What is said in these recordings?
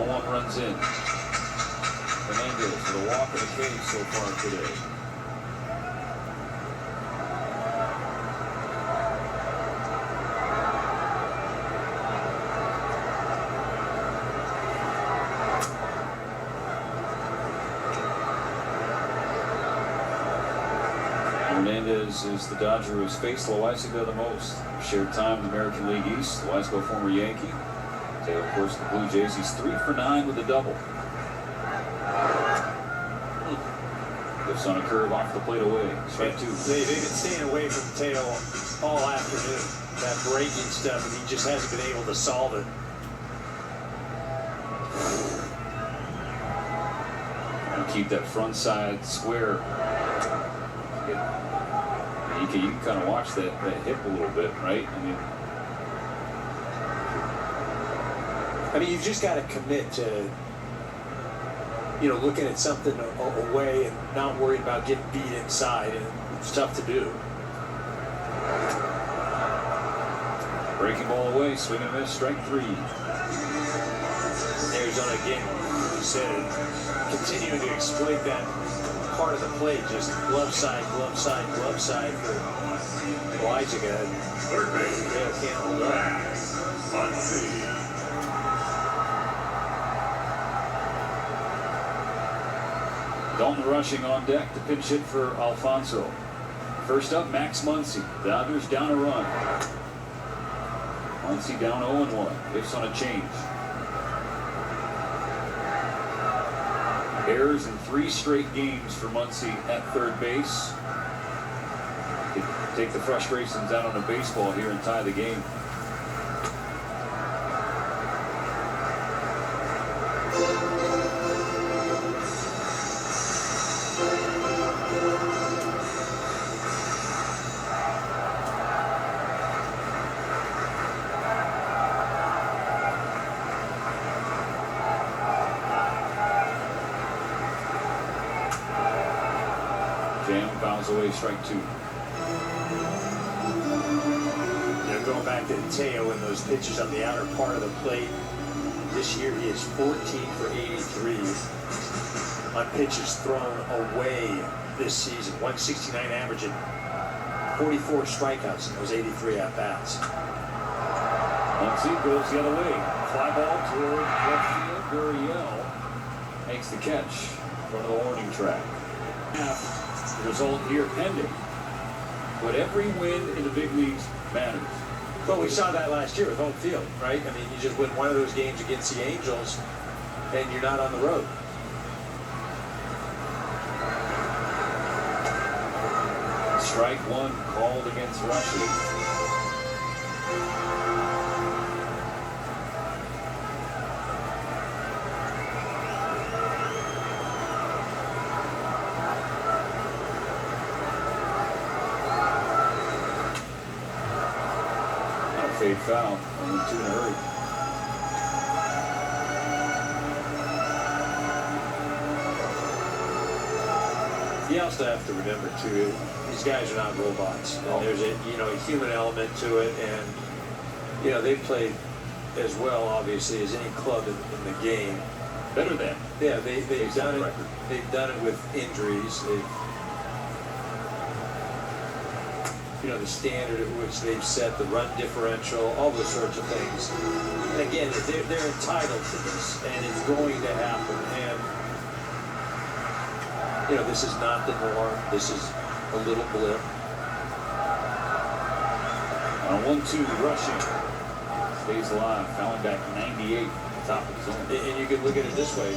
0-1 runs in. Hernandez with a walk and a K so far today. Hernandez is the Dodger who has faced Loaisiga the most. Shared time in the American League East. Loaisiga, former Yankee. Taylor, of course, the Blue Jays. He's 3 for 9 with a double. Lifts on a curve off the plate away. Strike 2. They've been staying away from Teo all afternoon. That breaking stuff, and he just hasn't been able to solve it. And keep that front side square. You can kind of watch that hip a little bit, right? I mean, you've just got to commit to, looking at something away and not worried about getting beat inside, and it's tough to do. Breaking ball away, swing and miss, strike 3. Arizona again, you said, continuing to exploit that part of the plate, just glove side for Loaisiga. Third base, Can't hold up. Muncy. Dalton rushing on deck to pinch hit for Alfonso. First up, Max Muncy. Dodgers down a run. Muncy down 0-1. Hits on a change. Errors in 3 straight games for Muncy at third base. Take the frustrations out on a baseball here and tie the game. Jam fouls away, strike 2. Going back to Teo and those pitches on the outer part of the plate. This year he is 14 for 83 on pitches thrown away this season. 169 average and 44 strikeouts in those 83 at-bats. Muncy goes the other way. Fly ball toward left field. Gurriel makes the catch in front of the warning track. The result here pending. But every win in the big leagues matters. Well, we saw that last year with home field, right? I mean, you just win one of those games against the Angels, and you're not on the road. Strike 1 called against Russia. Fade foul. Only 2 in a hurry. You also have to remember too, these guys are not robots. And there's a human element to it, and they've played as well, obviously, as any club in the game. Better than. Yeah, they've done it. They've done it with injuries. The standard at which they've set the run differential, all those sorts of things. And again, they're entitled to this, and it's going to happen. And this is not the norm. This is a little blip. On 1-2, rushing. Stays alive, fouling back 98 at the top of the zone. And you can look at it this way.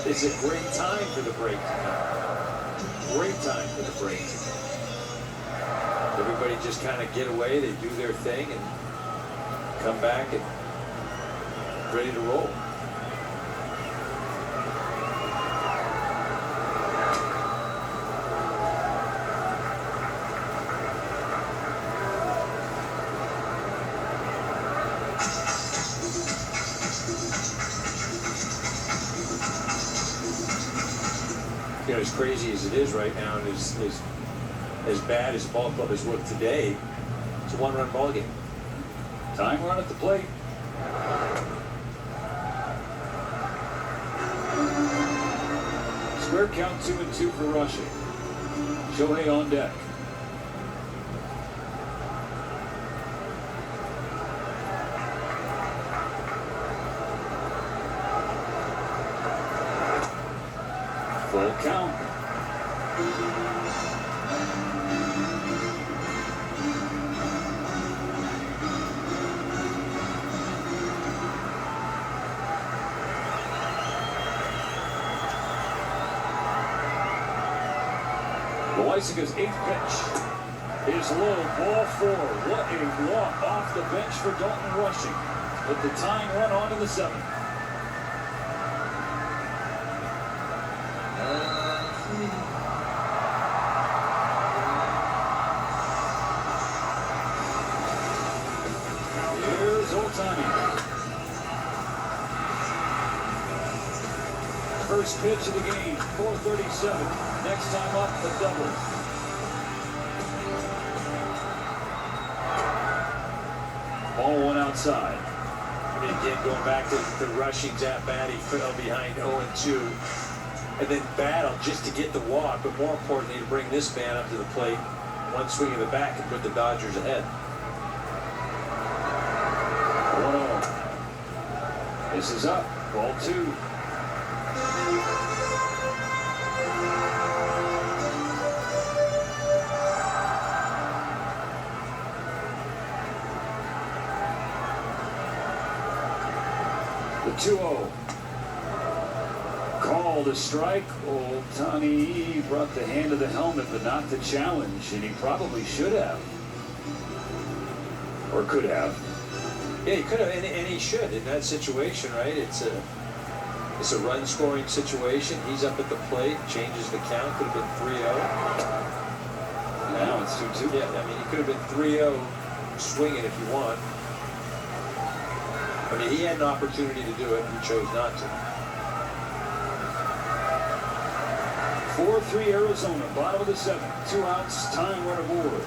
It's a great time for the break to come. Great time for the break to come. Everybody just kind of get away, they do their thing, and come back and ready to roll. As crazy as it is right now, and as bad as the ball club has looked today, it's a 1-run ball game. Time run at the plate. Square count 2-2 for rushing. Shohei on deck. Full count. Loaisiga's 8th pitch is low, ball 4. What a walk off the bench for Dalton Rushing. With the tying run on in the 7th. Here's Ohtani. First pitch of the game, 4:37. Next time up, the double. Ball 1 outside. I mean, again, going back to the Rushing's at bat, he fell behind 0-2. And then battled just to get the walk, but more importantly, to bring this man up to the plate. One swing of the bat and put the Dodgers ahead. 1-0. This is up. Ball 2. The 2-0. Called a strike. Ohtani brought the hand to the helmet, but not the challenge, and he probably should have. Or could have. Yeah, he could have, and he should in that situation, right? It's a run-scoring situation. He's up at the plate, changes the count. Could have been 3-0. Now it's 2-2. Yeah, I mean, he could have been 3-0 swinging if you want. I mean, he had an opportunity to do it. He chose not to. 4-3 Arizona, bottom of the 7th. 2 outs, tying run aboard.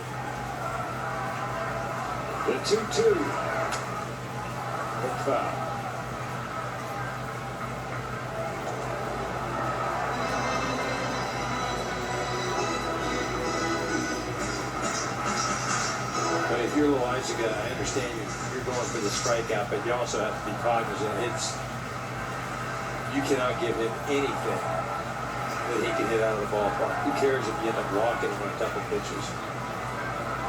The 2-2. Hook foul. But if you're Loaisiga, I understand you're going for the strikeout, but you also have to be cognizant. You cannot give him anything that he can hit out of the ballpark. Who cares if you end up walking him on a couple pitches?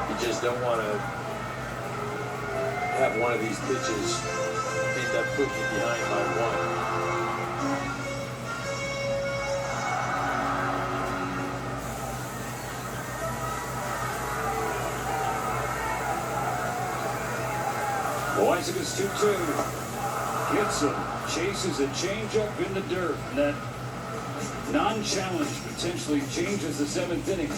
You just don't want to have one of these pitches end up putting you behind by 1. Loaisiga's 2-2. Gets him. Chases a changeup in the dirt. And that non-challenge potentially changes the 7th inning.